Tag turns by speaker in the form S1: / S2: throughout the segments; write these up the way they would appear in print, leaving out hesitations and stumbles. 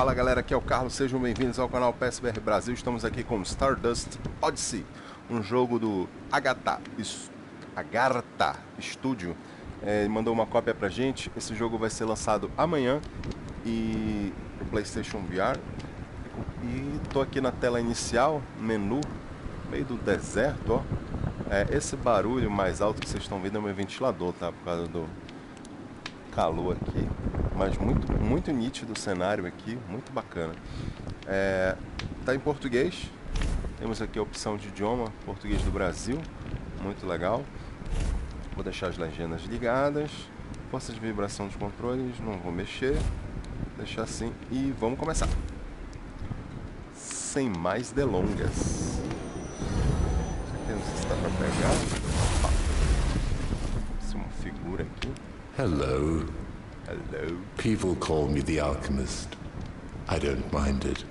S1: Fala galera, aqui é o Carlos, sejam bem-vindos ao canal PSVR Brasil. Estamos aqui com STARDUST ODYSSEY, um jogo do Agartha Studio. Ele mandou uma cópia pra gente. Esse jogo vai ser lançado amanhã e o PlayStation VR. E tô aqui na tela inicial, menu, meio do deserto, ó. Esse barulho mais alto que vocês estão vendo é o meu ventilador, tá? Por causa do calor aqui. Mas muito nítido o cenário aqui, muito bacana. Tá em português. Temos aqui a opção de idioma, português do Brasil, muito legal. Vou deixar as legendas ligadas. Força de vibração dos controles, não vou mexer. Deixar assim e vamos começar. Sem mais delongas. Não sei se dá pra pegar. Tem uma figura aqui.
S2: Hello.
S1: Hello.
S2: People call me the alchemist. I don't mind it.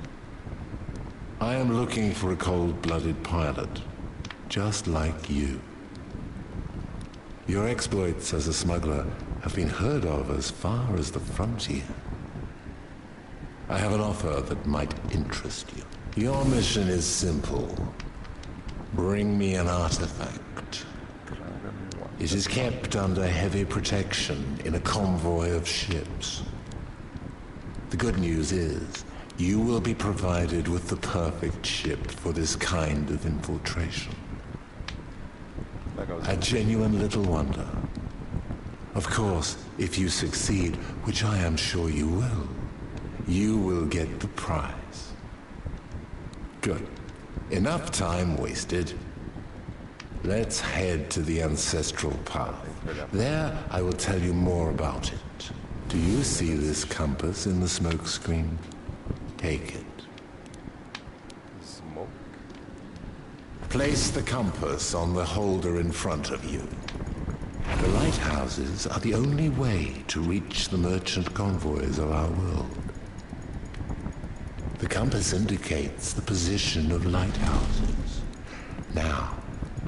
S2: I am looking for a cold-blooded pilot, just like you. Your exploits as a smuggler have been heard of as far as the frontier. I have an offer that might interest you. Your mission is simple. Bring me an artifact. It is kept under heavy protection in a convoy of ships. The good news is, you will be provided with the perfect ship for this kind of infiltration. A genuine little wonder. Of course, if you succeed, which I am sure you will get the prize. Good. Enough time wasted. Let's head to the ancestral path. There, I will tell you more about it. Do you see this compass in the smoke screen? Take it.
S1: Smoke.
S2: Place the compass on the holder in front of you. The lighthouses are the only way to reach the merchant convoys of our world. The compass indicates the position of lighthouses. Now,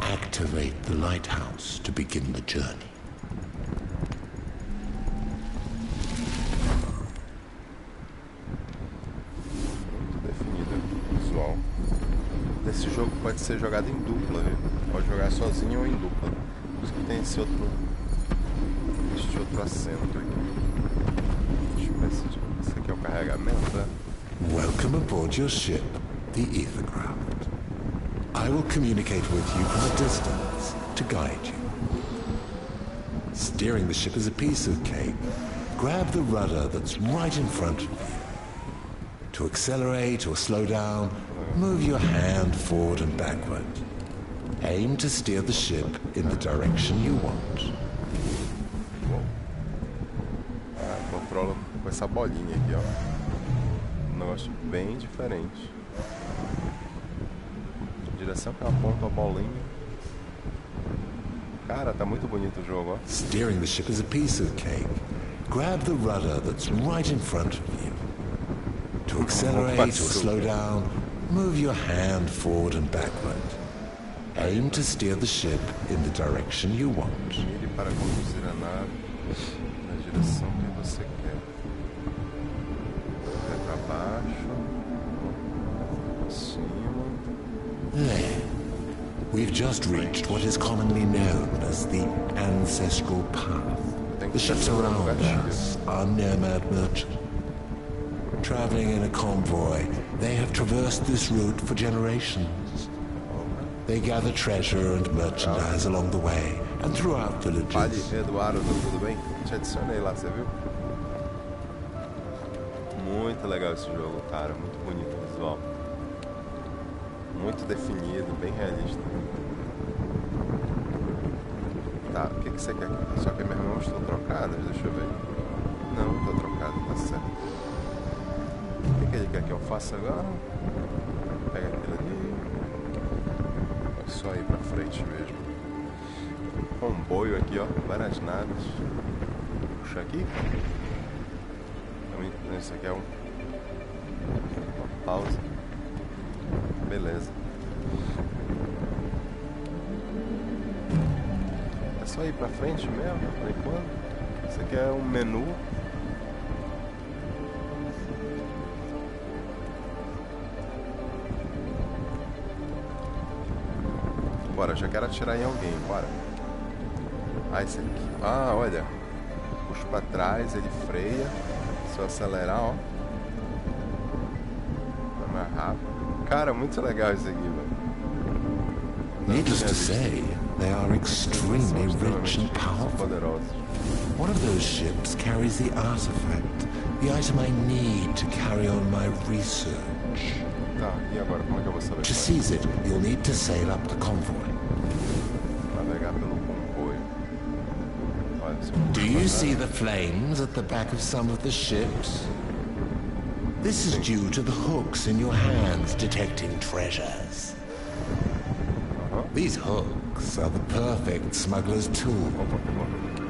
S2: activate the lighthouse to begin the journey.
S1: Muito definido o visual. Esse jogo pode ser jogado em dupla, viu? Pode jogar sozinho ou em dupla. Por isso que tem esse outro assento aqui. Deixa eu ver se esse aqui é o carregamento, né?
S2: Welcome aboard your ship, the Ethercraft. I will communicate with you from a distance to guide you. Steering the ship is a piece of cake. Grab the rudder that's right in front of you. To accelerate or slow down, move your hand forward and backward. Aim to steer the ship in the direction you want.
S1: Controla com essa bolinha aqui, ó. Um negócio bem diferente. Direção que eu aponto a bolinha. Cara, tá muito bonito o jogo, ó.
S2: Steering the ship is a piece of cake. Grab the rudder that's right in front of you. To accelerate or slow down, move your hand forward and backward. Aim to steer the ship in the direction you want.
S1: Mire para conduzir a nave na direção que você quer. Para baixo, para cima.
S2: There. We've just reached what is commonly known as the ancestral path. The ships around us are nomad merchants. Traveling in a convoy, they have traversed this route for generations. They gather treasure and merchandise along the way and throughout villages.
S1: Eduardo, tudo bem? Te adicionei lá, você viu? Muito legal esse jogo, cara. Muito bonito o visual. Muito definido, bem realista. Tá, o que você quer? Só que minhas mãos estão trocadas, deixa eu ver. Não, estou trocado, tá certo. O que ele quer que eu faça agora? Pega aquilo ali. É só ir pra frente mesmo. Comboio aqui, ó. Várias naves. Puxa aqui. Isso aqui é uma pausa. Beleza. É só ir pra frente mesmo, por enquanto. Isso aqui é um menu. bora. Já quero atirar em alguém, bora. Ah, esse aqui. Ah, olha. Puxo pra trás, ele freia. Se eu acelerar, ó. Vai mais rápido. Cara, muito legal isso aqui, velho.
S2: Needless to say, they are extremely rich and powerful. One of those ships carries the artifact, the item I need to carry on my research.
S1: Tá, e agora, como é que eu vou saber?
S2: To seize it, you'll need to sail up the convoy.
S1: Navegar pelo comboio. Olha,
S2: Do you see the flames at the back of some of the ships? This is due to the hooks in your hands detecting treasures. These hooks are the perfect smuggler's tool.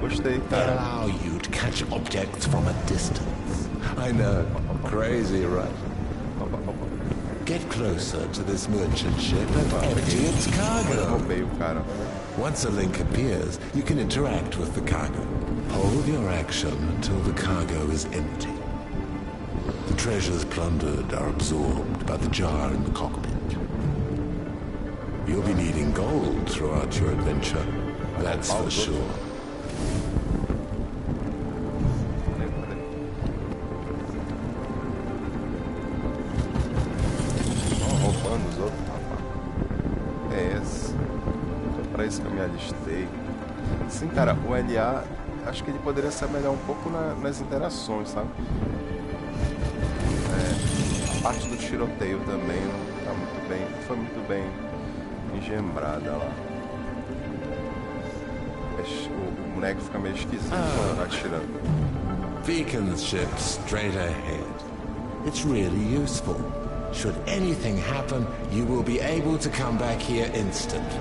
S1: Gostei,
S2: They
S1: cara.
S2: allow you to catch objects from a distance. I know, crazy, right? Get closer to this merchant ship and empty its cargo.
S1: Roubei o cara.
S2: Once a link appears, you can interact with the cargo. Hold your action until the cargo is empty. The treasures plundered are absorbed by the jar in the cockpit. You'll be needing gold throughout your adventure, that's for sure.
S1: Roubando os outros, rapaz. É esse. Foi pra isso que eu me alistei. Sim, cara, o LA, acho que ele poderia ser melhor um pouco nas interações, sabe? A parte do tiroteio também não tá muito bem, foi muito bem engembrada lá. O boneco fica meio esquisito quando tá atirando.
S2: Beacon's ship straight ahead. It's really useful. Should anything happen, you will be able to come back here instantly.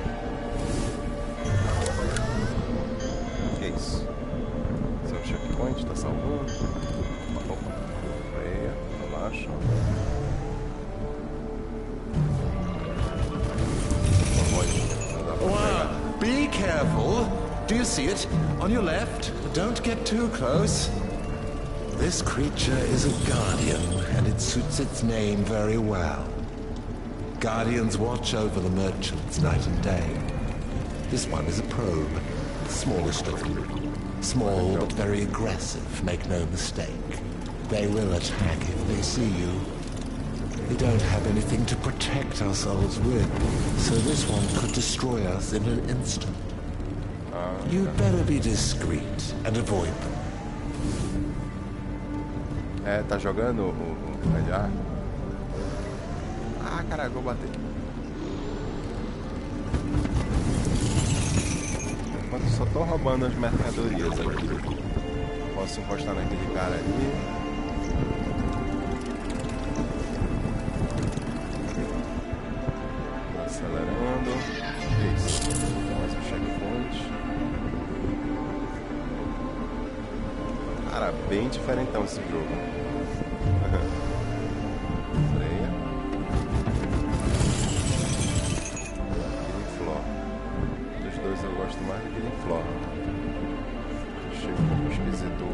S1: Que isso? Esse é o checkpoint, tá salvando. Opa, freia, relaxa.
S2: Wow, be careful. Do you see it? On your left. Don't get too close. This creature is a guardian, and it suits its name very well. Guardians watch over the merchants night and day. This one is a probe, the smallest of them. Small but very aggressive, make no mistake. They will attack if they see you. We don't have anything to protect ourselves with, so this one could destroy us in an instant. You'd better be discreet and avoid them.
S1: É, tá jogando o LA? Ah, caralho, vou bater. Enquanto só tô roubando as mercadorias aqui. Posso encostar naquele cara ali. Acelerando. Isso. Mais um checkpoint. Cara, bem diferentão esse jogo. Freia. Greenflor. Dos dois eu gosto mais do Greenflor. Achei um pouco esquisito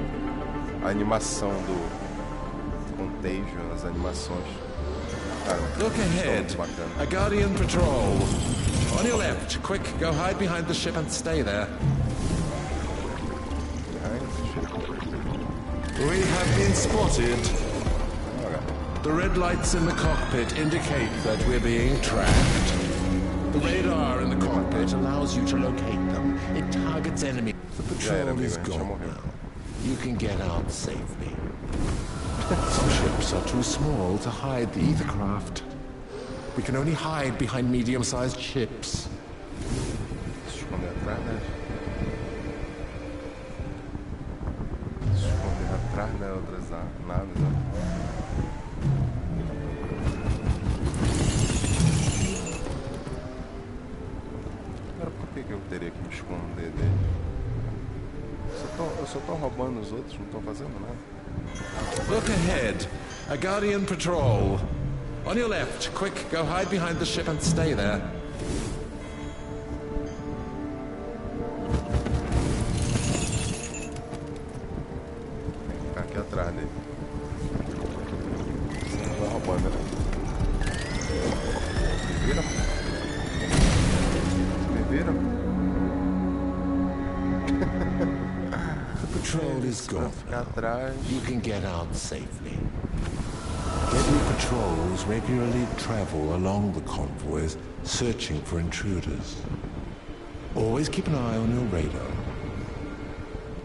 S1: a animação do Contagion, as animações. Cara,
S2: Look ahead. A Guardian patrol. On your left. Quick, go hide behind the ship and stay there. We have been spotted. The red lights in the cockpit indicate that we're being tracked. The radar in the cockpit allows you to locate them. It targets enemies. The patrol is gone now. You can get out safely. Some ships are too small to hide the ether craft. We can only hide behind medium-sized ships.
S1: Esconder atrás, né? Esconder atrás, né? Outras naves, né? Agora, por que eu teria que me esconder dele? Eu só tô roubando os outros, não tô fazendo nada.
S2: Look ahead. A Guardian patrol. On your left. Quick, go hide behind the ship and stay there.
S1: Tem que ficar aqui atrás dele. Senão vai roubando, né? Vira. viram?
S2: The patrol is gone.
S1: Ficar atrás.
S2: You can get out safely. Deadly patrols regularly travel along the convoys, searching for intruders. Always keep an eye on your radar.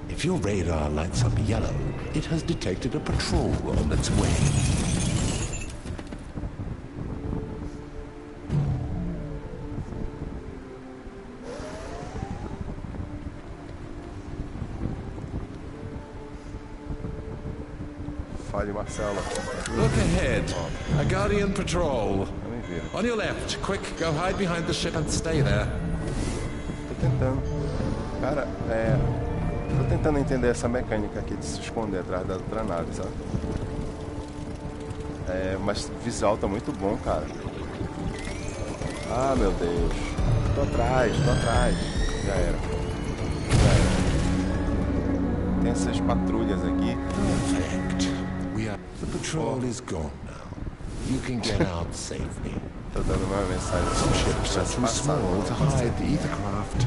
S2: If your radar lights up yellow, it has detected a patrol on its way.
S1: Fale, Marcelo.
S2: Look ahead. A Guardian patrol. On your left. Quick, go hide behind the ship and stay there.
S1: Tô tentando. Cara, tô tentando entender essa mecânica aqui de se esconder atrás da outra nave, sabe? Mas o visual tá muito bom, cara. Ah, meu Deus. Tô atrás. Já era. Tem essas patrulhas aqui.
S2: Perfect. The patrol is gone now. You can get out safely.
S1: Tô dando uma mensagem.
S2: Some ships are too small to hide the ethercraft.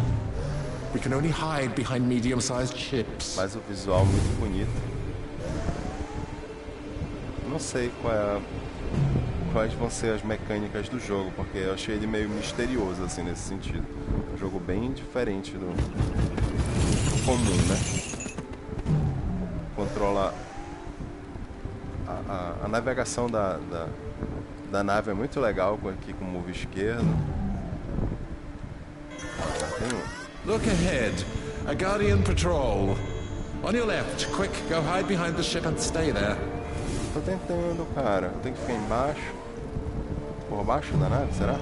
S2: We can only hide behind medium-sized ships.
S1: Mas o visual muito bonito. Não sei quais vão ser as mecânicas do jogo, porque eu achei ele meio misterioso assim nesse sentido. Um jogo bem diferente do comum, né? Controla a navegação da nave é muito legal, aqui com o move esquerdo. Tem
S2: Look ahead. A Guardian patrol. On your left. Quick, go hide behind the ship and stay there.
S1: Tô tentando, cara. Eu tenho que ficar embaixo. Por baixo da nave, será?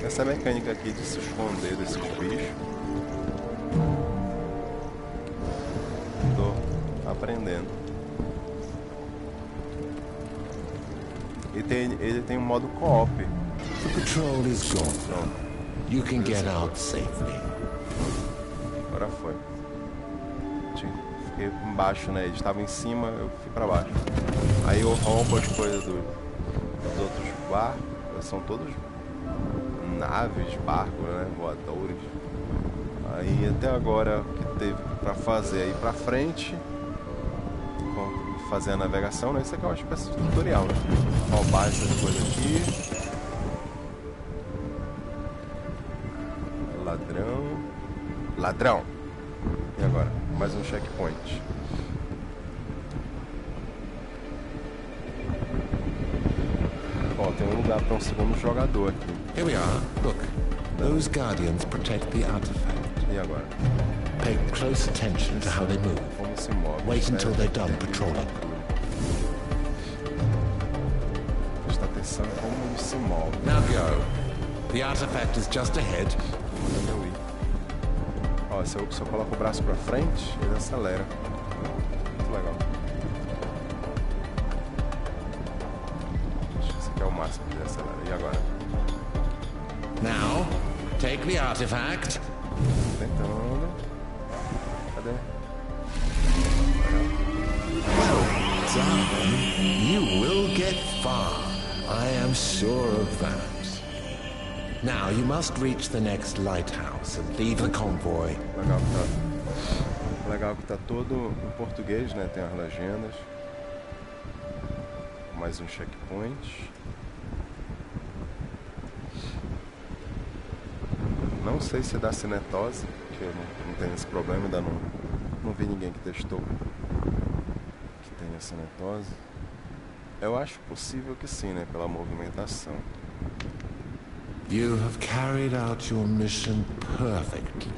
S1: Essa mecânica aqui de se esconder desses bichos. Tô aprendendo. E ele tem um modo co-op.
S2: The patrol is gone. You can get out safely.
S1: Agora foi. Fiquei embaixo, né? Eles estavam em cima, eu fui pra baixo. Aí eu rompo as coisas dos outros barcos. São todos naves, barcos, né? Voadores. Aí até agora o que teve pra fazer é ir pra frente, fazer a navegação, né? Isso aqui é uma espécie de tutorial, né? Roubar essas coisas aqui. Ladrão. E agora? Mais um checkpoint. Ó, tem um lugar para um segundo jogador aqui.
S2: Here we are. Look. Those guardians protect the artifact.
S1: E agora?
S2: Pay close attention to how they move.
S1: Como se move?
S2: Wait until they're done patrolling.
S1: Presta atenção em como ele se move.
S2: Now go. The artifact is just ahead.
S1: Onde eu ir? Ó, se eu coloco o braço pra frente, ele acelera. Muito legal. Acho que esse aqui é o máximo que ele acelera. E agora?
S2: Now, take the artifact.
S1: Tentando. Cadê?
S2: Well done. You will get far. I am sure of that. Now you must reach the next lighthouse and leave the convoy.
S1: Legal que tá todo em português, né? Tem as legendas. Mais um checkpoint. Não sei se dá cinetose, porque eu não tenho esse problema, ainda não vi ninguém que testou que tenha cinetose. Eu acho possível que sim, né? Pela movimentação.
S2: You have carried out your mission perfectly.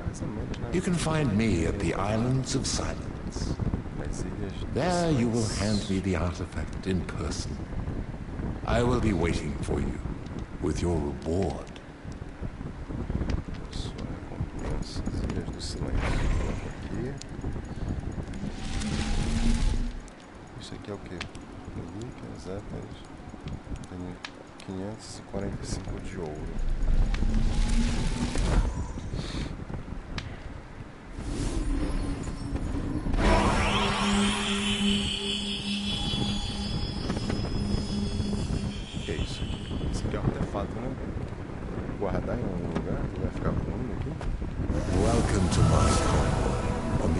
S1: Mais ou menos, né?
S2: You can find me at the Islands of Silence. There you will hand me the artifact in person. I will be waiting for you with your reward.
S1: Sua recompensa, Ilhas do Silêncio. Aqui. Isso aqui é o quê? Relíquias, épocas. Tem 545 de ouro.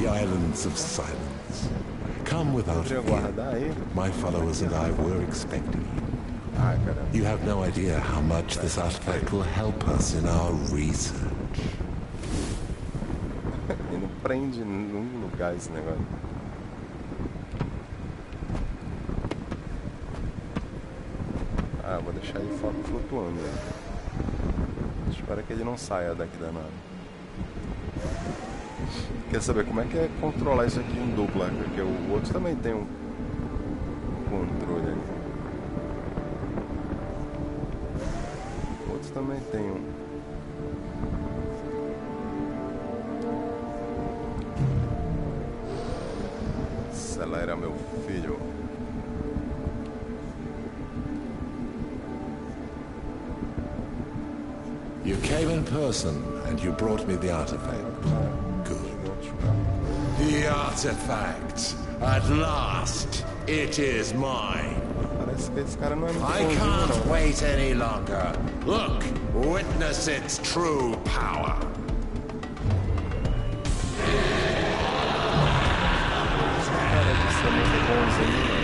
S2: the islands of silence. Come without fear. My followers and I were expecting you. You have no idea how much this artifact will help us in our research.
S1: E não prende em nenhum lugar esse negócio. Ah, vou deixar ele flutuando. Espero que ele não saia daqui da nave. Quer saber como é que é controlar isso aqui em dupla? Porque o outro também tem um controle ali. O outro também tem um. Acelera, meu filho.
S2: You came in person and you brought me the artifact. Good. The artifact! At last, it is mine.
S1: Parece que esse cara não é muito
S2: I
S1: bonzinho,
S2: can't
S1: não.
S2: wait any longer. Look, witness its true power.
S1: Parece ser muito bonzinho, não.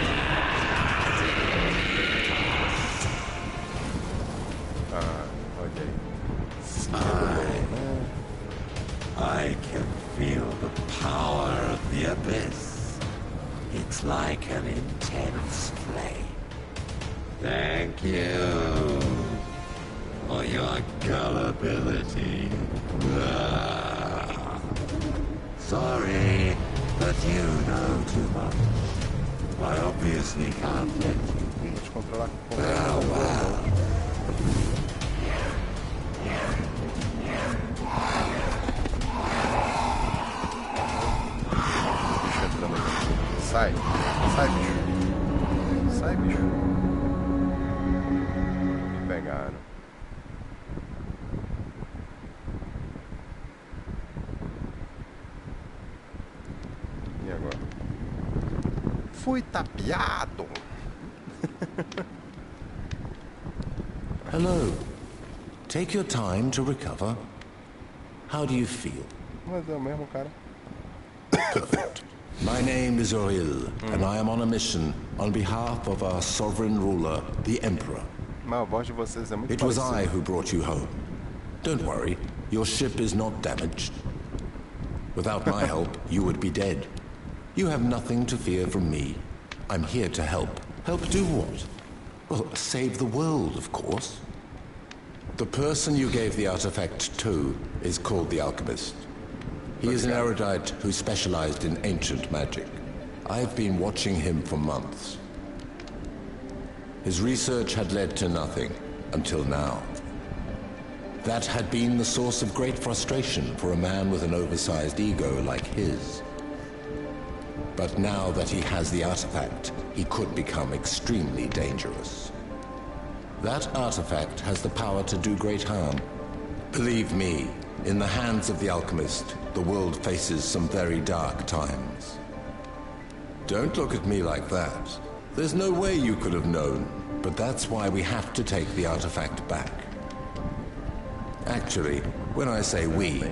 S1: Ah, olha aí.
S2: I can feel the power of the abyss. It's like an intense flame. Thank you for your gullibility. Sorry, but you know too much. I obviously can't let you be. Farewell.
S1: Sai, sai, bicho. Sai, bicho. Me pegaram. E agora? Fui tapeado.
S2: Hello. Take your time to recover. How do you feel?
S1: Mas é o mesmo cara.
S2: Perfect. My name is Oril, and I am on a mission on behalf of our sovereign ruler, the Emperor.
S1: Mas a voz de vocês é muito
S2: It was I
S1: parecida.
S2: who brought you home. Don't worry, your ship is not damaged. Without my help, you would be dead. You have nothing to fear from me. I'm here to help. Help do what? Well, save the world, of course. The person you gave the artifact to is called the Alchemist. He is an erudite who specialized in ancient magic. I've been watching him for months. His research had led to nothing, until now. That had been the source of great frustration for a man with an oversized ego like his. But now that he has the artifact, he could become extremely dangerous. That artifact has the power to do great harm. Believe me, in the hands of the alchemist, the world faces some very dark times. Don't look at me like that. There's no way you could have known, but that's why we have to take the artifact back. Actually, when I say we,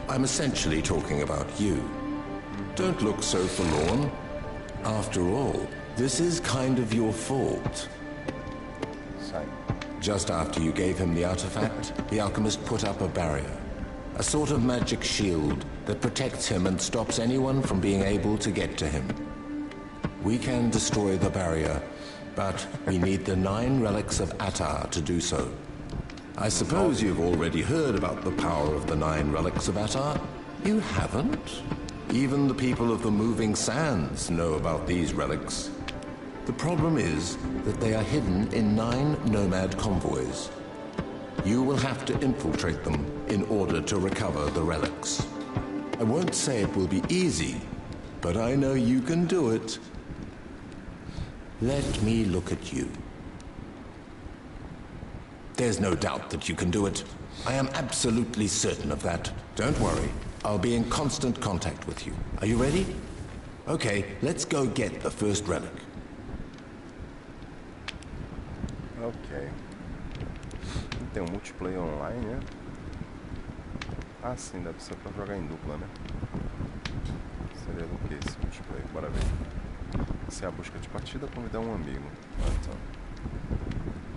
S2: I'm essentially talking about you. Don't look so forlorn. After all, this is kind of your fault.
S1: Sai.
S2: Just after you gave him the artifact, the alchemist put up a barrier. A sort of magic shield that protects him and stops anyone from being able to get to him. We can destroy the barrier, but we need the 9 relics of Attar to do so. I suppose you've already heard about the power of the 9 relics of Attar? You haven't? Even the people of the Moving Sands know about these relics. The problem is that they are hidden in 9 nomad convoys. You will have to infiltrate them in order to recover the relics. I won't say it will be easy, but I know you can do it. Let me look at you. There's no doubt that you can do it. I am absolutely certain of that. Don't worry. I'll be in constant contact with you. Are you ready? Okay, let's go get the first relic.
S1: Ok. Tem um multiplayer online, né? Ah, sim, deve ser pra jogar em dupla, né? Seria do que esse multiplayer? Bora ver. Se é a busca de partida, convidar um amigo. Então,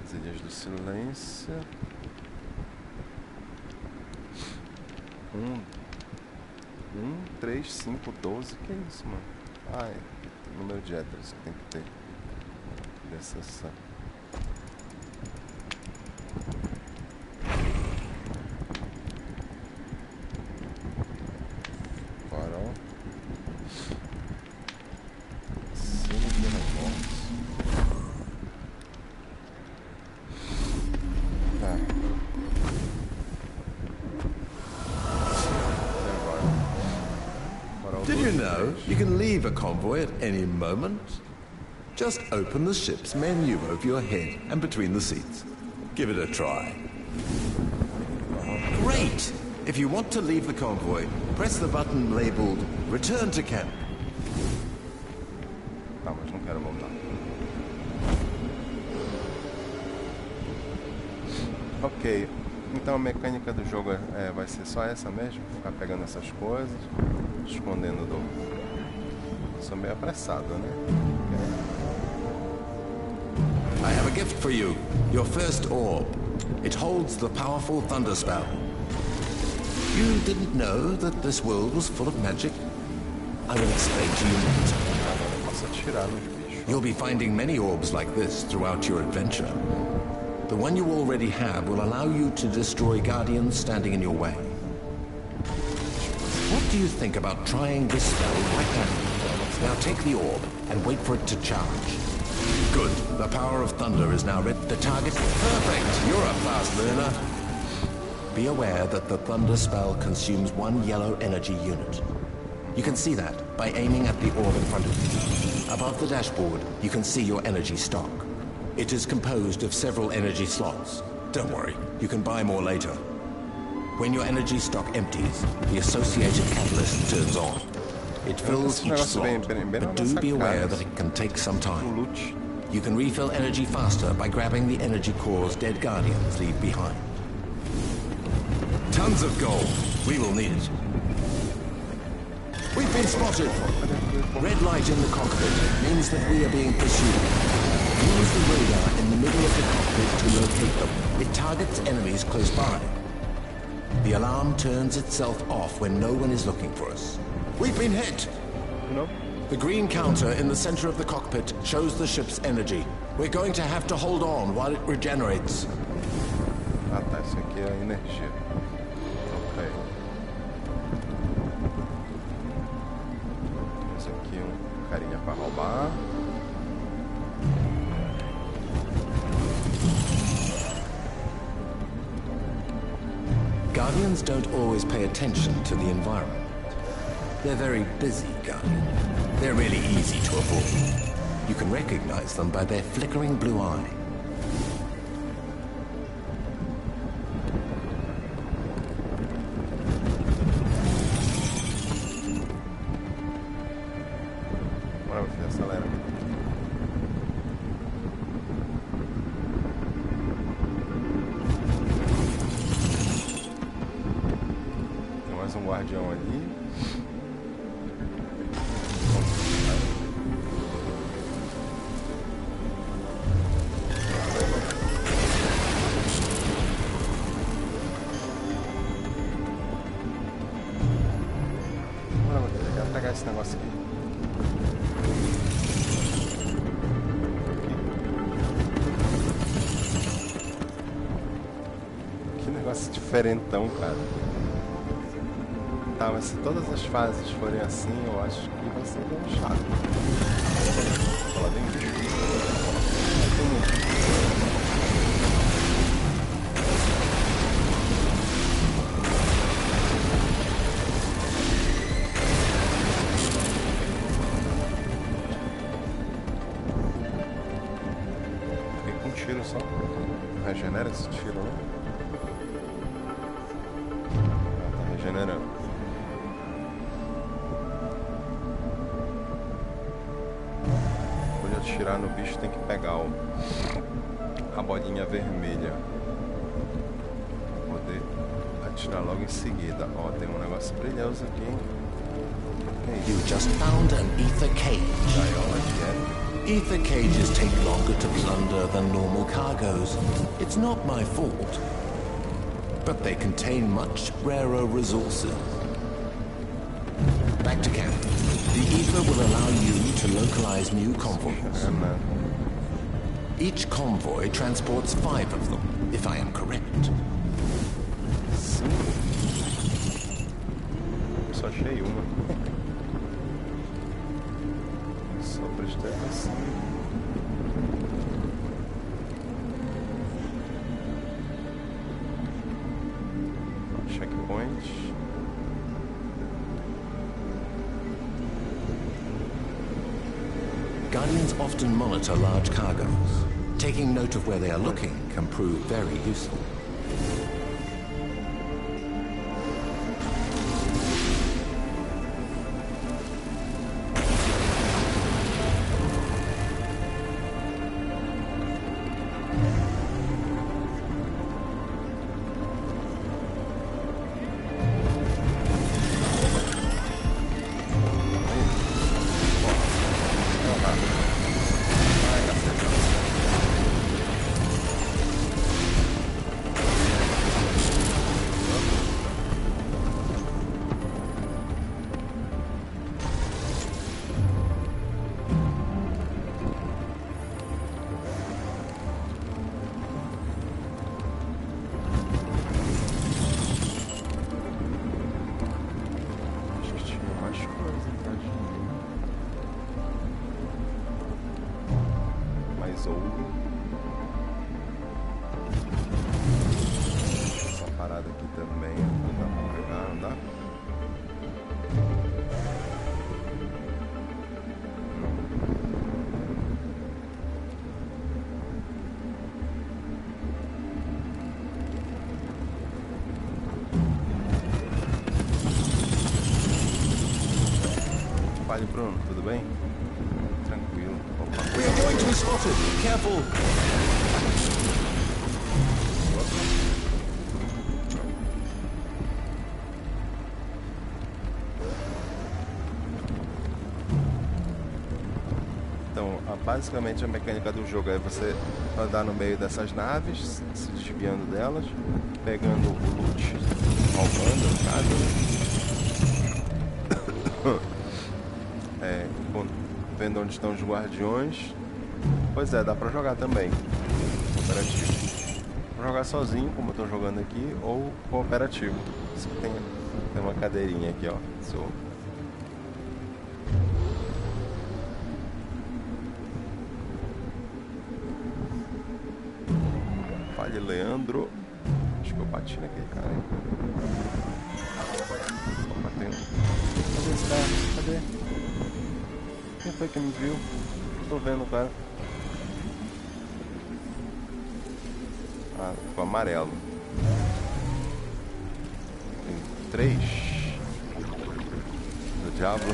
S1: as Ilhas do Silêncio. 3, 5, 12. Que é isso, mano? Ah, é número de héteros que tem que ter. Dessa. Farol. Cena de remorso. Tá.
S3: Did you know you can leave a convoy at any moment? Just open the ship's menu over your head and between the seats. Give it a try. Great! If you want to leave the convoy, press the button labeled Return to Camp.
S1: Tá, mas não quero voltar. Ok. Então a mecânica do jogo vai ser só essa mesmo? Ficar pegando essas coisas, escondendo do... Sou meio apressado, né?
S3: I have a gift for you. Your first orb. It holds the powerful thunder spell. You didn't know that this world was full of magic? I will explain to you later.
S1: Agora eu posso atirar nos bichos.
S3: You'll be finding many orbs like this throughout your adventure. The one you already have will allow you to destroy guardians standing in your way. What do you think about trying this spell right now? Now take the orb and wait for it to charge. Good. The power of thunder is now ready. The target... Perfect! You're a fast learner. Be aware that the thunder spell consumes 1 yellow energy unit. You can see that by aiming at the orb in front of you. Above the dashboard, you can see your energy stock. It is composed of several energy slots. Don't worry, you can buy more later. When your energy stock empties, the associated catalyst turns on. It fills each slot, but do be aware that it can take some time. You can refill energy faster by grabbing the energy cores dead guardians leave behind. Tons of gold. We will need it. We've been spotted. Red light in the cockpit means that we are being pursued. Use the radar in the middle of the cockpit to locate them. It targets enemies close by. The alarm turns itself off when no one is looking for us. We've been hit!
S1: No.
S3: The green counter in the center of the cockpit shows the ship's energy. We're going to have to hold on while it regenerates.
S1: Ah tá, isso aqui é a energia. Ok. Temos aqui carinha pra roubar.
S3: Guardians don't always pay attention to the environment. They're very busy, Guardian. They're really easy to avoid. You can recognize them by their flickering blue eye.
S1: Bora, meu filho, acelera. Tem mais um guardião ali. Esse negócio aqui. Que negócio diferentão, cara. Tá, mas se todas as fases forem assim, eu acho que vai ser bem chato. Ela vem bicho. Tiro só. Regenera esse tiro, né? Ah, tá regenerando. Quando atirar no bicho tem que pegar a bolinha vermelha. Pra poder atirar logo em seguida. Ó, tem um negócio brilhoso aqui, hein?
S3: You just found an ether cage.
S1: Gaiola de éter.
S3: Ether cages take longer to plunder than normal cargoes. It's not my fault. But they contain much rarer resources. Back to camp. The ether will allow you to localize new convoys. Each convoy transports 5 of them, if I am correct.
S1: Sim. Só achei uma. Só prestei atenção. Checkpoint.
S3: Guardians often monitor large cargoes. Taking note of where they are looking can prove very useful.
S1: Essa parada aqui também não dá pra pegar, não dá? Fale, Bruno, tudo bem? Tranquilo. Opa.
S3: We are going to be spotted. Careful.
S1: Então, basicamente a mecânica do jogo é você andar no meio dessas naves, se desviando delas, pegando o loot, roubando, no caso. Vendo onde estão os guardiões. Pois é, dá pra jogar também cooperativo. Vou jogar sozinho, como eu tô jogando aqui, ou cooperativo. Tem uma cadeirinha aqui, ó. Fale, Leandro. Acho que eu bati naquele cara aí. Opa, tem um. Cadê esse cara? Cadê? Quem foi que me viu? Tô vendo o cara. Ah, ficou amarelo. Tem 3 do diabo.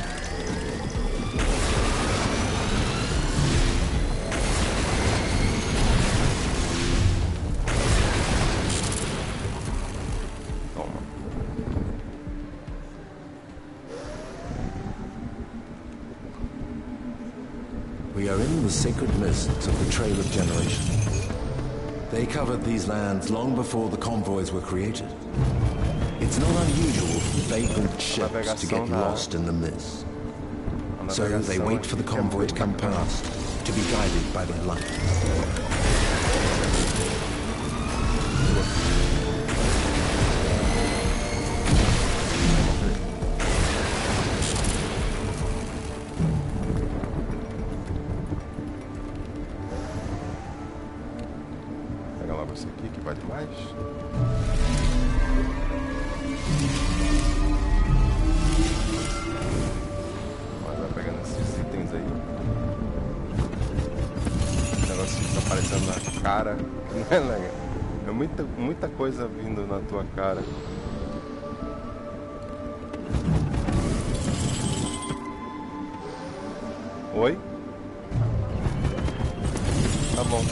S1: Toma.
S3: We are in the sacred mists of the Trail of Generations. They covered these lands long before the convoys were created. It's not unusual for vagrant ships to get lost in the mist. So they wait for the convoy to come past, to be guided by their light.
S1: Esse aqui que vale mais. Vai pegando esses itens aí. O negócio que tá aparecendo na cara. Não é legal. É muita coisa vindo na tua cara. Oi? Tá bom.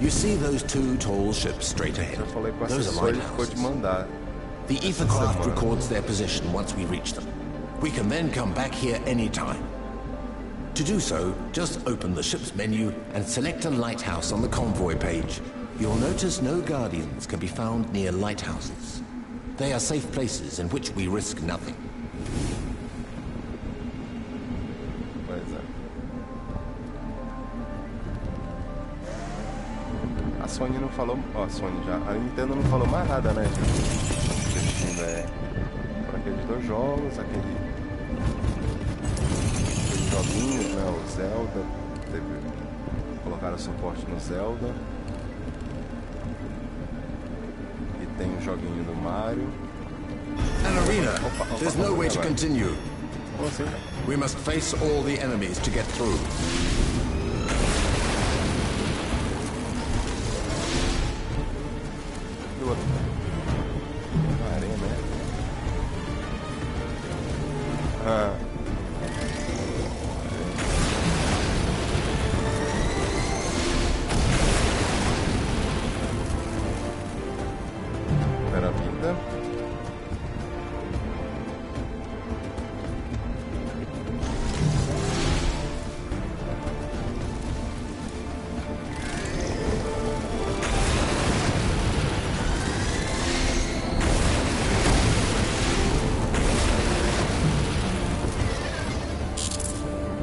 S3: You see those two tall ships straight ahead?
S1: Já falei com a
S3: Those are
S1: assessora e ficou de
S3: lighthouses.
S1: mandar.
S3: The ether craft records their position once we reach them. We can then come back here anytime. To do so, just open the ship's menu and select a lighthouse on the convoy page. You'll notice no guardians can be found near lighthouses. They are safe places in which we risk nothing.
S1: Pois é. A Sony não falou... Ó, a Sony já... A Nintendo não falou mais nada, né, gente? Investindo por aqueles dois jogos, aqueles joguinhos, né? O Zelda. Colocaram suporte no Zelda. E tem o joguinho do Mario.
S3: An arena. There's no way to continue.
S1: Como assim?
S3: We must face all the enemies to get through.
S1: Primeira vida.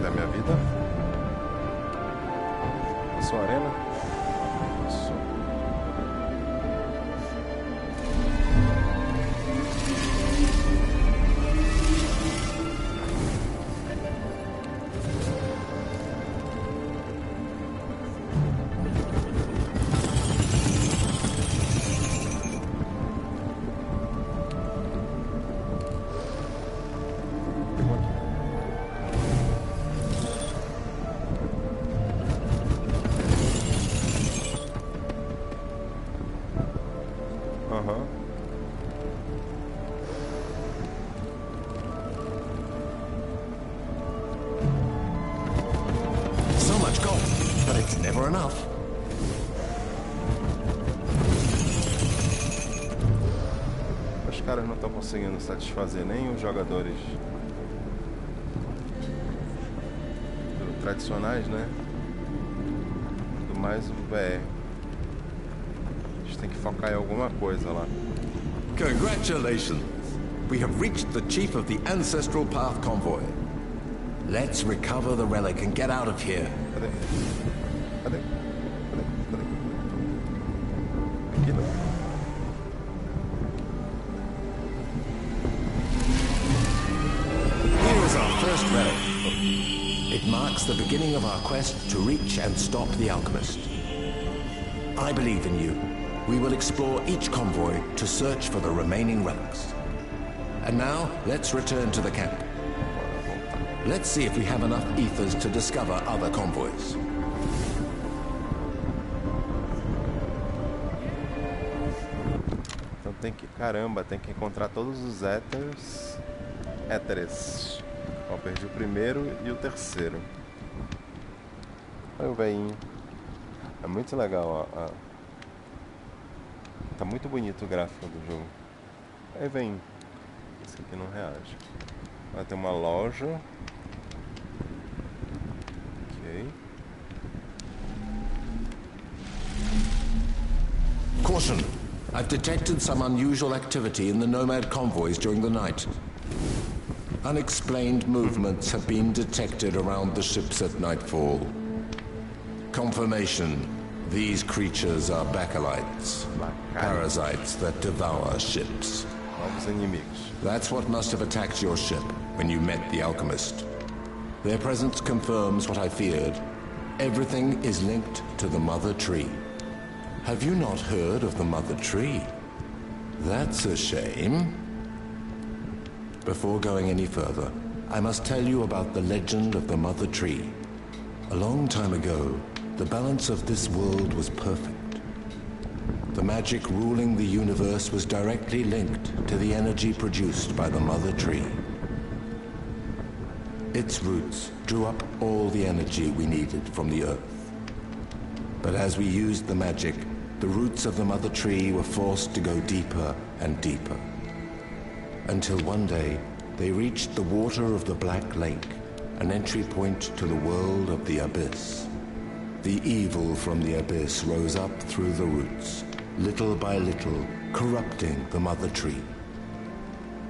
S1: Da minha vida. Sua arena. Isso. Aham.
S3: So much gold, but it's never enough.
S1: Os caras não estão conseguindo satisfazer nem os jogadores tradicionais, né? Do mais o VR. A gente tem que focar em alguma coisa lá.
S3: Congratulations! We have reached the chief of the Ancestral Path convoy. Let's recover the relic and get out of here.
S1: Cadê? Cadê? Cadê? Cadê? Aqui não.
S3: Here is our first relic. It marks the beginning of our quest to reach and stop the alchemist. I believe in you. We will explore each convoy to search for the remaining relics. And now, let's return to the camp. Let's see if we have enough ethers to discover other convoys.
S1: Então tem que... Caramba, tem que encontrar todos os éteres. Ó, perdi o primeiro e o terceiro. Olha o velhinho. É muito legal, ó. Tá muito bonito o gráfico do jogo. Aí vem. Esse aqui não reage. Vai ter uma loja. Ok.
S3: Caution! I've detected some unusual activity in the Nomad convoys during the night. Unexplained movements have been detected around the ships at nightfall. Confirmation. These creatures are Bacalites, parasites that devour ships.
S1: Novos inimigos.
S3: That's what must have attacked your ship when you met the alchemist. Their presence confirms what I feared. Everything is linked to the Mother Tree. Have you not heard of the Mother Tree? That's a shame. Before going any further, I must tell you about the legend of the Mother Tree. A long time ago, the balance of this world was perfect. The magic ruling the universe was directly linked to the energy produced by the Mother Tree. Its roots drew up all the energy we needed from the earth. But as we used the magic, the roots of the mother tree were forced to go deeper and deeper. Until one day, they reached the water of the Black Lake, an entry point to the world of the abyss. The evil from the abyss rose up through the roots, little by little, corrupting the mother tree.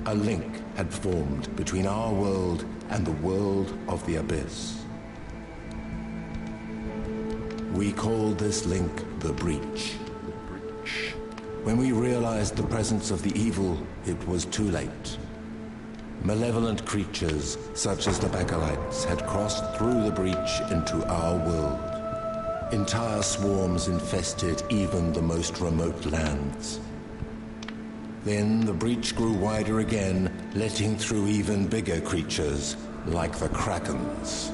S3: A link had formed between our world and the world of the abyss. We called this link the Breach. When we realized the presence of the evil, it was too late. Malevolent creatures, such as the Bacallites, had crossed through the breach into our world. Entire swarms infested even the most remote lands. Then the breach grew wider again, letting through even bigger creatures, like the Krakens.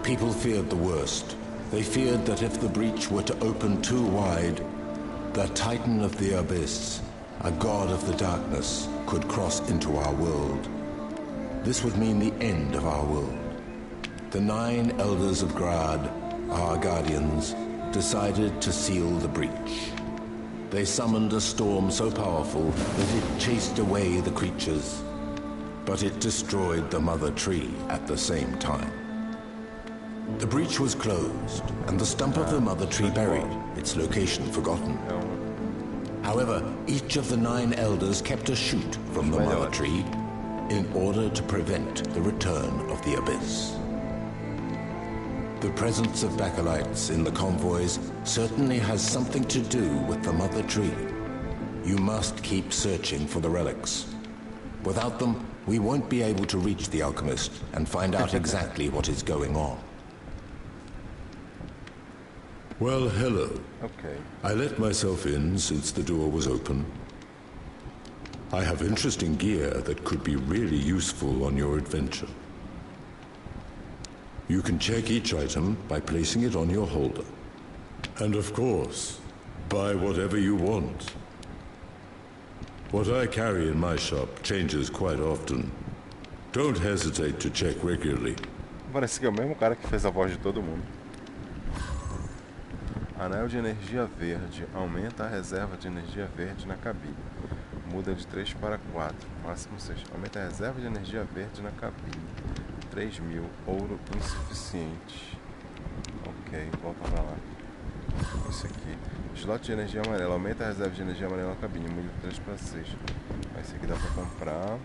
S3: People feared the worst. They feared that if the breach were to open too wide, the Titan of the Abyss, a god of the darkness, could cross into our world. This would mean the end of our world. The 9 Elders of Grad, our guardians, decided to seal the breach. They summoned a storm so powerful that it chased away the creatures, but it destroyed the mother tree at the same time. The breach was closed, and the stump of the mother tree buried, its location forgotten. However, each of the 9 elders kept a shoot from the mother tree in order to prevent the return of the abyss. The presence of Bacallites in the convoys certainly has something to do with the mother tree. You must keep searching for the relics. Without them, we won't be able to reach the alchemist and find out exactly what is going on.
S2: Well, hello.
S1: Okay.
S2: I let myself in since the door was open. I have interesting gear that could be really useful on your adventure. You can check each item by placing it on your holder. And of course, buy whatever you want. What I carry in my shop changes quite often. Don't hesitate to check regularly.
S1: Parece que é o mesmo cara que fez a voz de todo mundo. Anel de energia verde. Aumenta a reserva de energia verde na cabine. Muda de 3 para 4. Máximo 6. Aumenta a reserva de energia verde na cabine. 3.000. Ouro insuficiente. Ok, volta pra lá. Isso aqui. Slot de energia amarela. Aumenta a reserva de energia amarela na cabine. Muda de 3 para 6. Esse aqui dá pra comprar.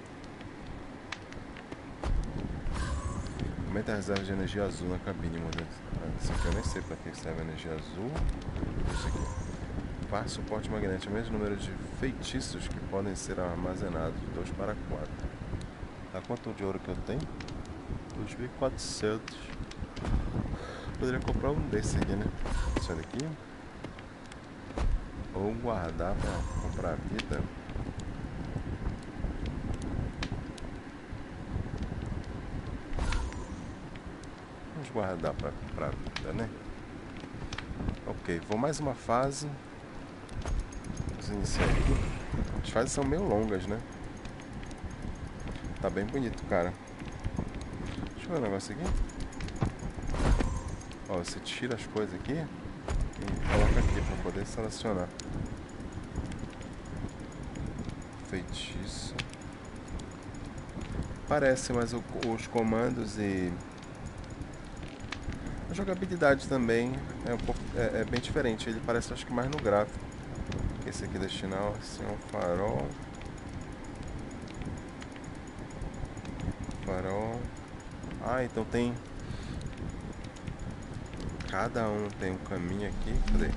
S1: Aumenta a reserva de energia azul na cabine. Muda. Isso aqui eu nem sei pra que serve a energia azul. Isso aqui. Par suporte magnético. Mesmo número de feitiços que podem ser armazenados. 2 para 4. Tá quanto de ouro que eu tenho? 2.400. Poderia comprar um desse aqui, né? Isso daqui. Ou guardar pra comprar a vida. Vamos guardar pra comprar a vida, né? Ok, vou mais uma fase. Vamos iniciar aqui. As fases são meio longas, né? Tá bem bonito, cara. Deixa eu ver um negócio aqui. Ó, você tira as coisas aqui e coloca aqui pra poder selecionar. Feitiço. Parece, mas os comandos e a jogabilidade também é um pouco é bem diferente. Ele parece, acho que mais no gráfico. Esse aqui destinar assim, um farol. Farol. Ah, então tem. Cada um tem um caminho aqui. Cadê?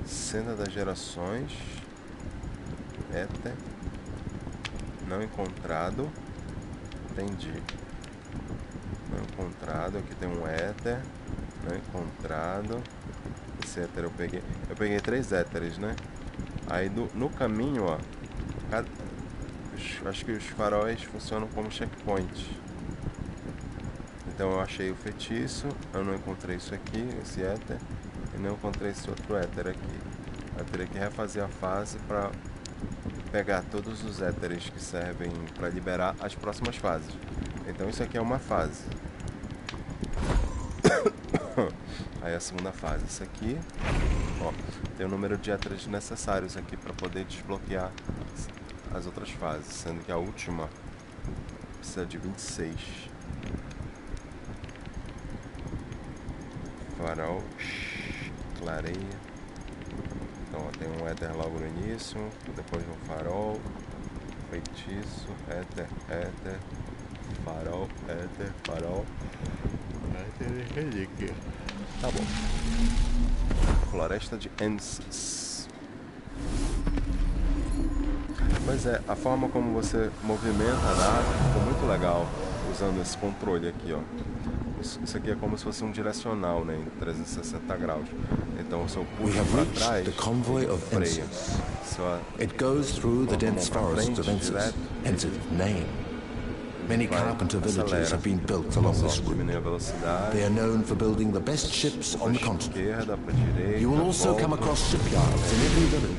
S1: Senda das gerações. Éter. Não encontrado. Entendi. Não encontrado. Aqui tem um éter. Não encontrado. Esse éter eu peguei. Eu peguei 3 éteres, né? Aí no caminho, ó. Acho que os faróis funcionam como checkpoint. Então eu achei o feitiço. Eu não encontrei isso aqui, esse éter. E não encontrei esse outro éter aqui. Eu teria que refazer a fase para pegar todos os éteres que servem para liberar as próximas fases. Então isso aqui é uma fase. Aí a segunda fase. Isso aqui, ó, tem o número de extras necessários aqui para poder desbloquear as outras fases, sendo que a última precisa de 26. Farol, clareia. Então ó, tem um éter logo no início, depois um farol, feitiço, éter, farol, éter, relíquia. Tá bom. Floresta de Ensis. Pois é, a forma como você movimenta a nave ficou muito legal usando esse controle aqui, ó. Isso aqui é como se fosse um direcional, né, em 360 graus. Então, se eu puxo para trás,
S3: the convoy of
S1: freia.
S3: It goes through the dense forests of Ensis, hence its name. Many carpenter villages have been built along this route. They are known for building the best ships on the continent. You will also come across shipyards in every village.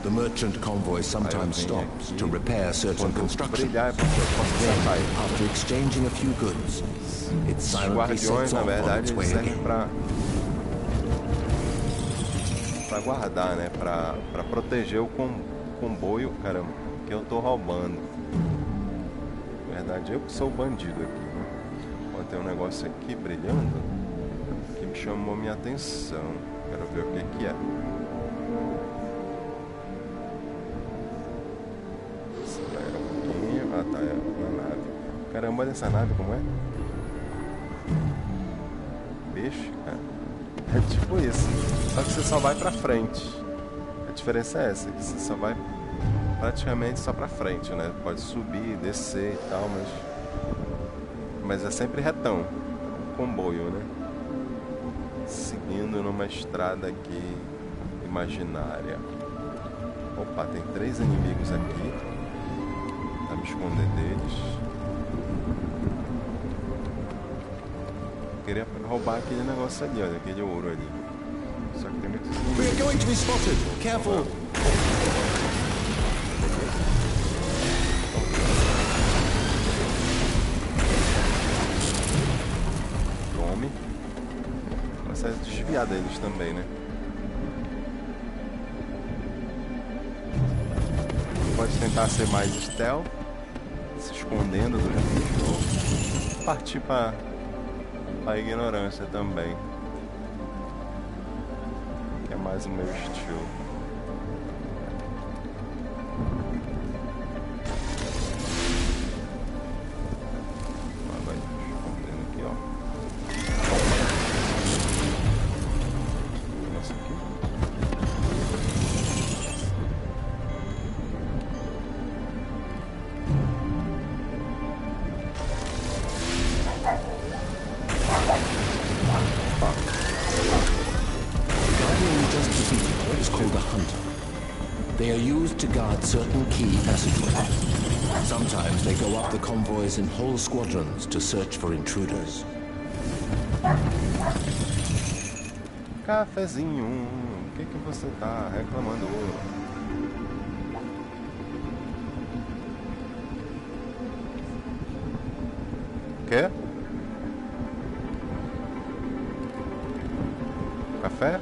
S3: The merchant convoy sometimes stops to repair certain construction. Then, after exchanging a few goods, it silently sets off on its way again.
S1: Pra guardar, né? Pra proteger o comboio, caramba, que eu tô roubando. Na verdade, eu que sou o bandido aqui, né? Ó, tem um negócio aqui brilhando que me chamou minha atenção. Quero ver o que é. Espera um pouquinho. Ah, tá, é uma nave. Caramba, olha essa nave como é. Peixe, cara. É tipo isso. Só que você só vai pra frente. A diferença é essa, que você só vai praticamente só pra frente, né? Pode subir, descer e tal, mas é sempre retão. Comboio, né? Seguindo numa estrada aqui imaginária. Opa, tem 3 inimigos aqui. Dá pra me esconder deles. Eu queria roubar aquele negócio ali, olha, aquele ouro ali. Só que tem muitos inimigos.
S3: We're going to be spotted. Careful.
S1: Desviar deles também, né? Pode tentar ser mais stealth, se escondendo dos bichos, ou partir para a ignorância também, que é mais o meu estilo. Vai escondendo aqui, ó.
S3: They are used to guard certain key passageways. Sometimes they go up the convoys in whole squadrons to search for intruders.
S1: Cafezinho, o que você tá reclamando? Quer? Café?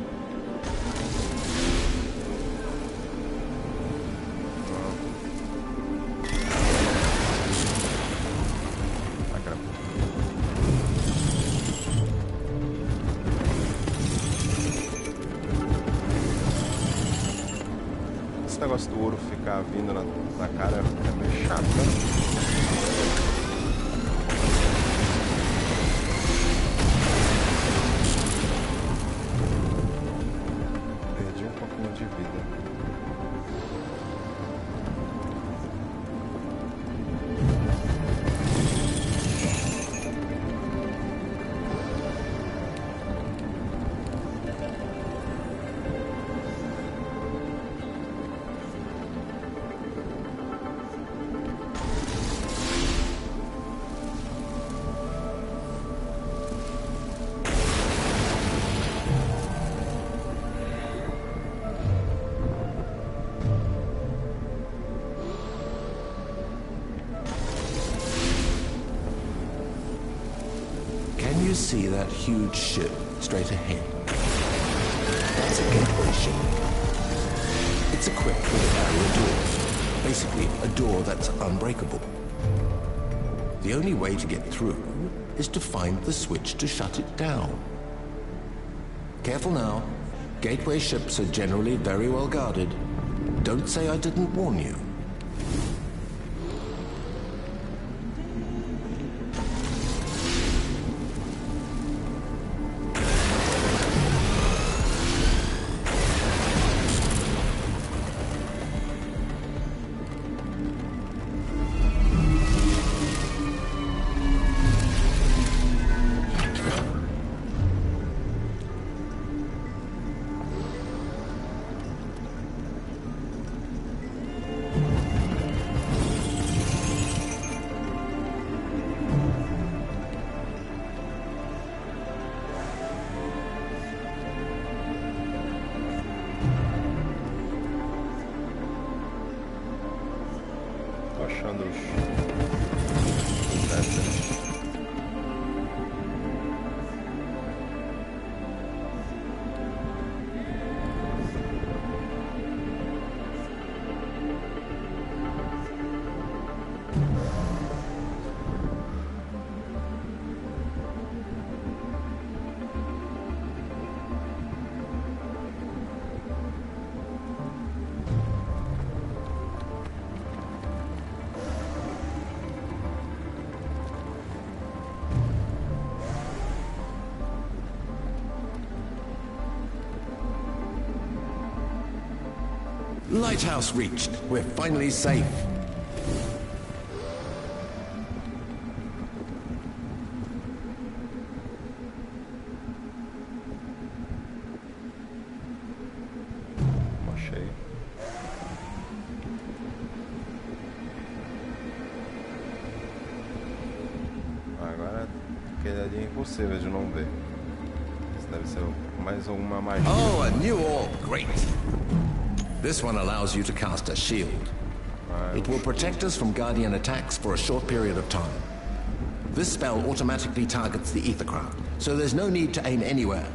S1: Esse negócio do ouro ficar vindo na cara é meio chato, né? De vida.
S3: You see that huge ship straight ahead. That's a gateway ship. It's equipped with a barrier door. Basically, a door that's unbreakable. The only way to get through is to find the switch to shut it down. Careful now. Gateway ships are generally very well guarded. Don't say I didn't warn you.
S1: Achando os...
S3: Lighthouse reached. We're finally safe.
S1: Achei. Agora quedaria impossível de não ver. Isso deve ser mais alguma magia.
S3: Oh, a new orb. Great. This one allows you to cast a shield. It will protect us from Guardian attacks for a short period of time. This spell automatically targets the ethercraft, so there's no need to aim anywhere.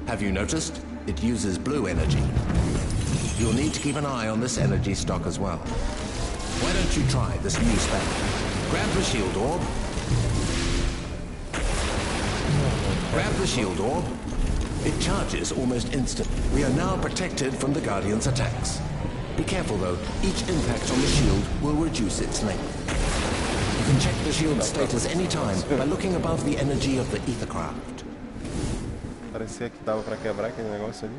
S3: Have you noticed? It uses blue energy. You'll need to keep an eye on this energy stock as well. Why don't you try this new spell? Grab the shield orb. Grab the shield orb. It charges almost instantly. We are now protected from the Guardian's attacks. Be careful though, each impact on the shield will reduce its length. You can check the shield status anytime by looking above the energy of the ethercraft.
S1: Parecia que dava pra quebrar aquele negócio ali.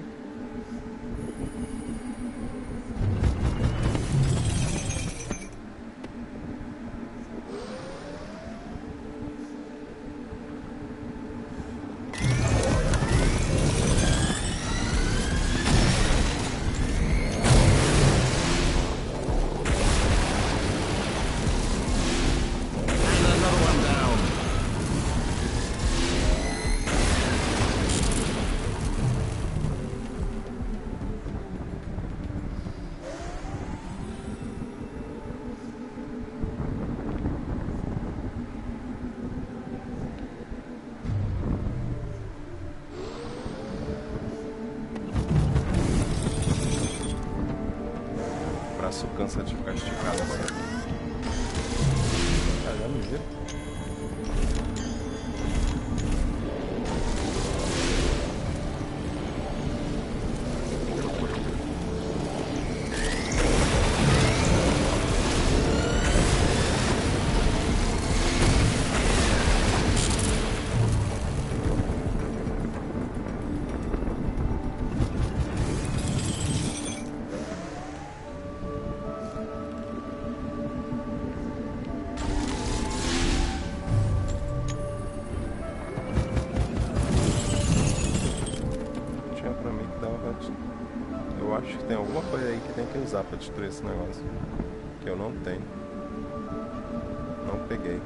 S1: Cansa de ficar esticado assim. Ah, já me viu? Eu acho que tem alguma coisa aí que tem que usar pra destruir esse negócio. Que eu não tenho. Não peguei.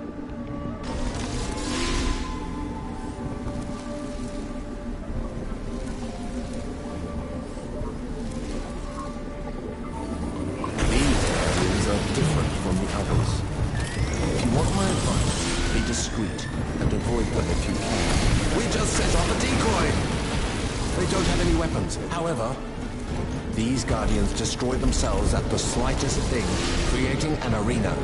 S3: These areas are different from the others. If you want my advice, be discreet and avoid them if you can. We just set off a decoy! don't have any weapons. However, these Guardians destroy themselves at the slightest thing, creating an arena.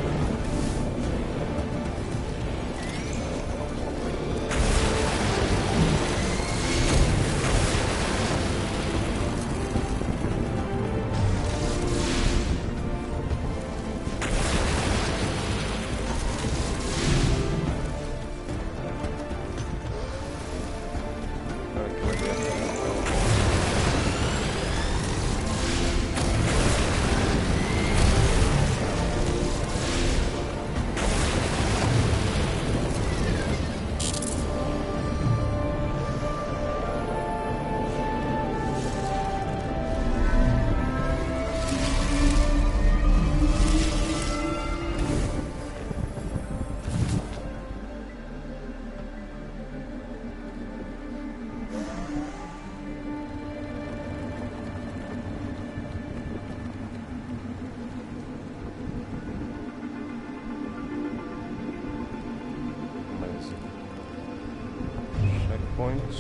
S1: Checkpoint.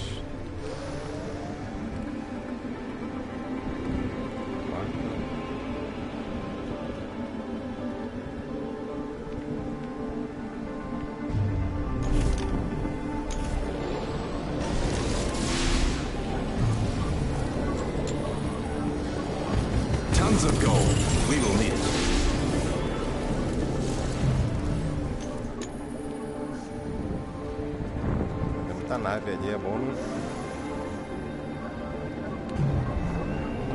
S3: Tons of gold. We will need it.
S1: Tem muita nave ali, é bom não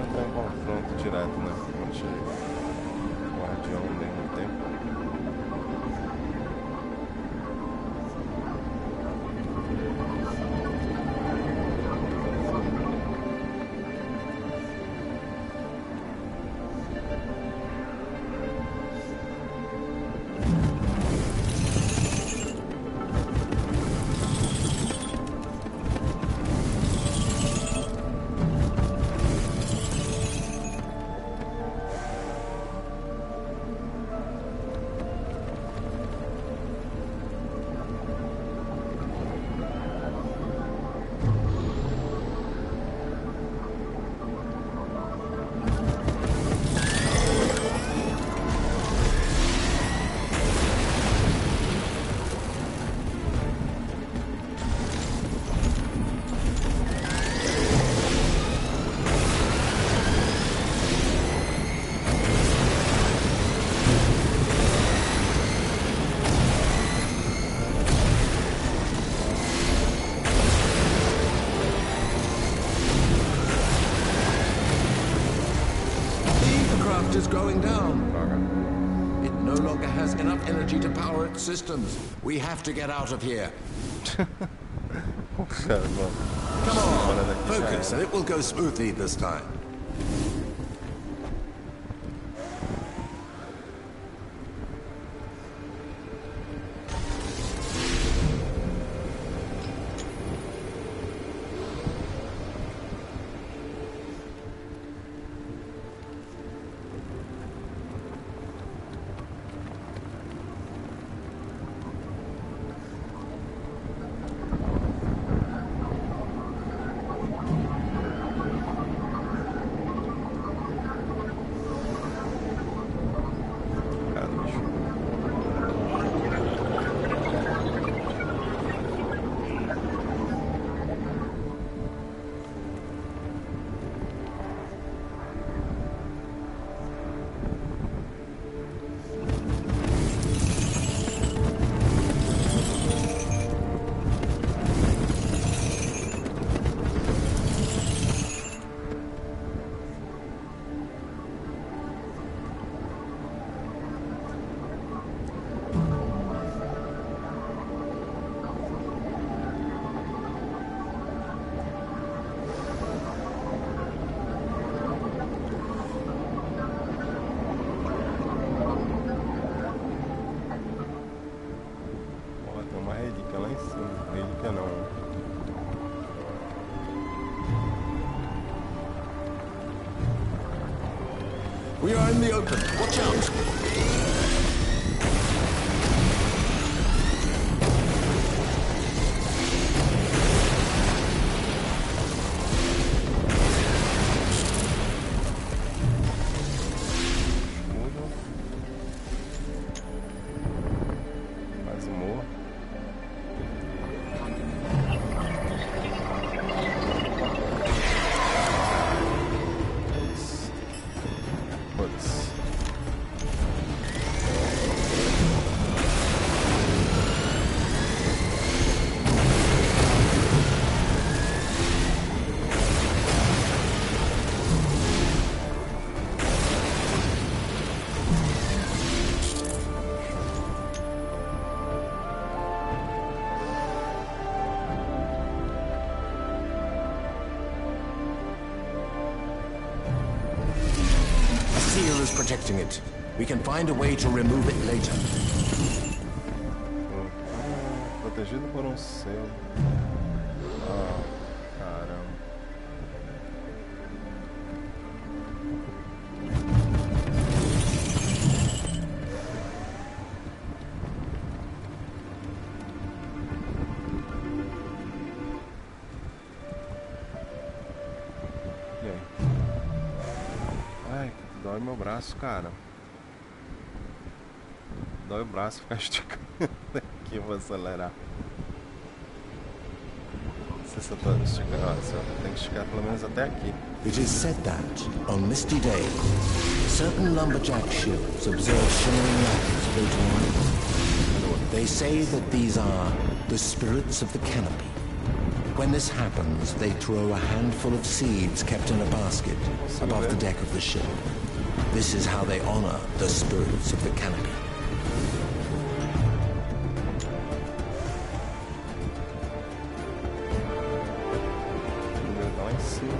S1: entrar em confronto direto, né? Quando chega o guardião ao mesmo tempo.
S3: Is going down. It no longer has enough energy to power its systems. We have to get out of here. Come on, focus, and it will go smoothly this time. We are in the open. Watch out! seal is protecting it. We can find a way to remove it later.
S1: Protegido por selo. Ah, caramba. E aí? Ai, dói meu braço, cara. Dói o braço ficar esticando. Aqui eu vou acelerar. Não sei se eu tô esticando. Eu tenho que esticar pelo menos até aqui.
S3: It is said that, on misty days, certain lumberjack ships observe shimmering lights floating around. They say that these are the spirits of the canopy. When this happens, they throw a handful of seeds kept in a basket above the deck of the ship. This is how they honor the spirits of the canopy.
S1: Lá em cima.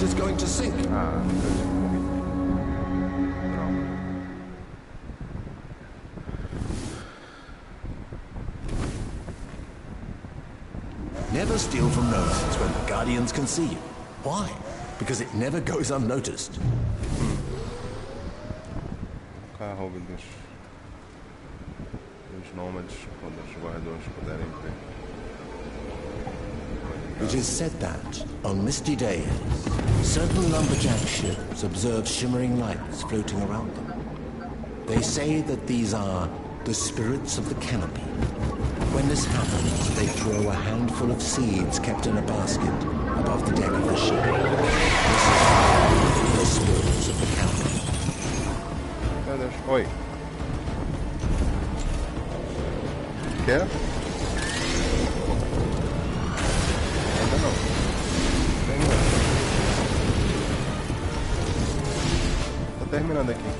S3: Is going to sink.
S1: Ah, droga.
S3: Never steal from notices when the Guardians can see you. Why? Because it never goes unnoticed.
S1: Carro dos nômades quando os guardiões puderem ver.
S3: It is said that, on misty days, certain lumberjack ships observe shimmering lights floating around them. They say that these are the spirits of the canopy. When this happens, they throw a handful of seeds kept in a basket above the deck of the ship. This is the spirits of the canopy.
S1: Meu Deus. Oi. Quer? Ainda não. Tô terminando aqui.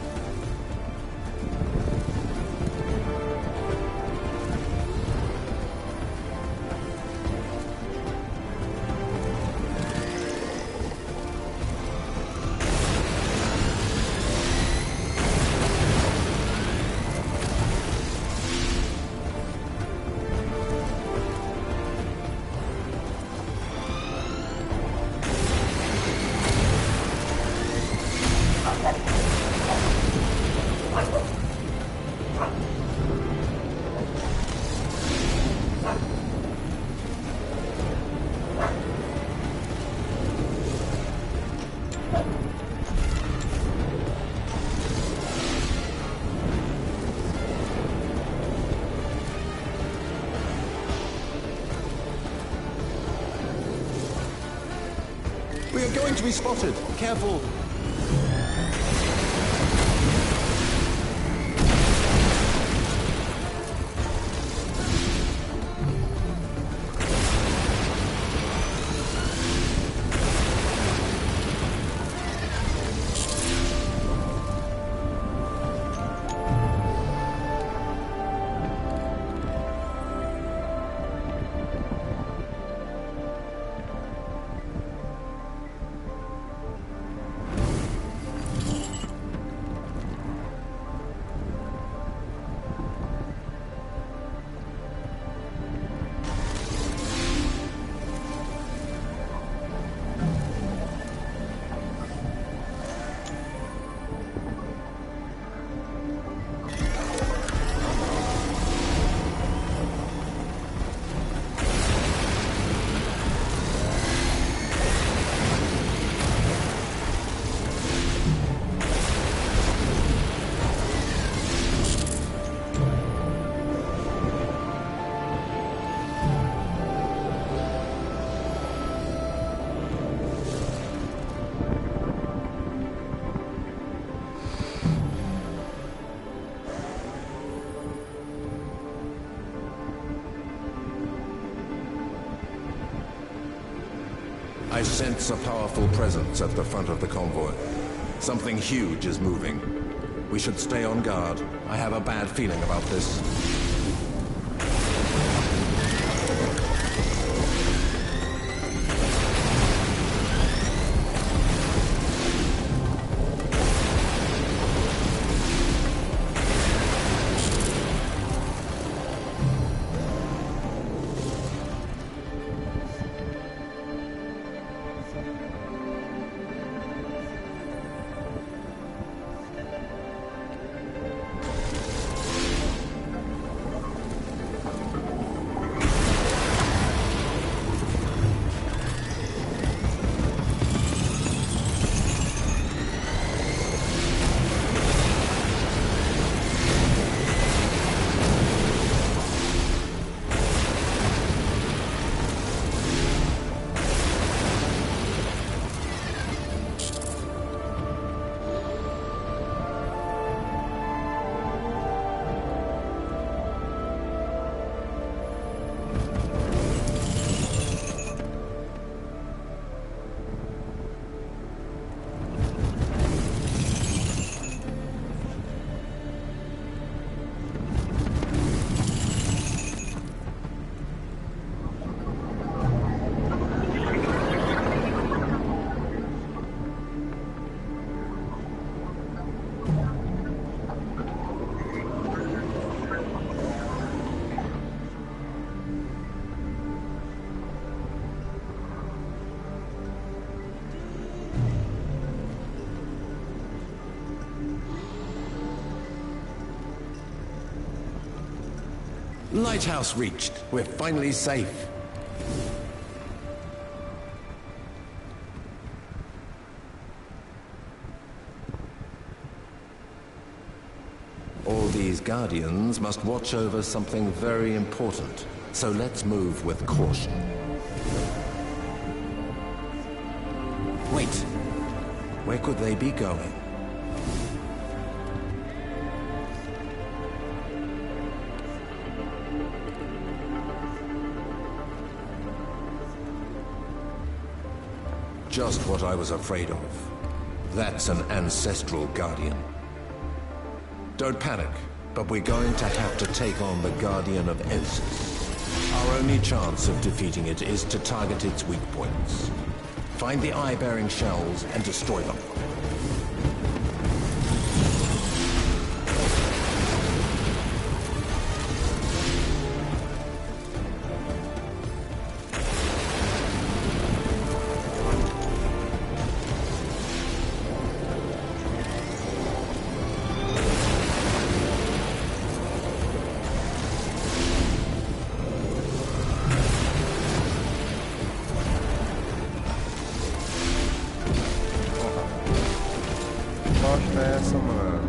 S3: We are going to be spotted. Careful. I sense a powerful presence at the front of the convoy. Something huge is moving. We should stay on guard. I have a bad feeling about this. Lighthouse reached. We're finally safe. All these guardians must watch over something very important. So let's move with caution. Wait. Where could they be going? Just what I was afraid of. That's an ancestral guardian. Don't panic, but we're going to have to take on the Guardian of Elsis. Our only chance of defeating it is to target its weak points. Find the eye-bearing shells and destroy them.
S1: Bosta é essa, mano?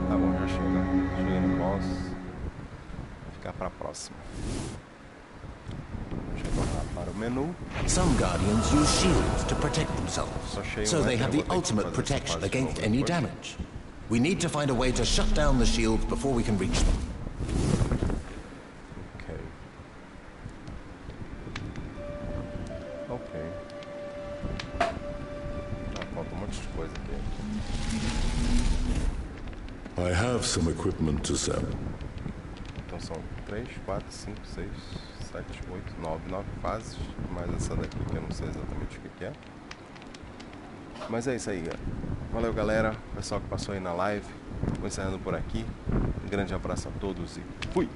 S1: Tá bom, já cheguei no boss. Vou ficar pra próxima. Deixa eu voltar para o menu.
S3: Some guardians use shields to protect themselves, so they have the ultimate protection against any damage. We need to find a way to shut down the shields before we can reach them.
S2: I have some equipment to sell.
S1: Então são 3, 4, 5, 6, 7, 8, 9 fases, mais essa daqui que eu não sei exatamente o que é. Mas é isso aí, galera. Valeu, galera, pessoal que passou aí na live. Vou encerrando por aqui. Um grande abraço a todos e fui!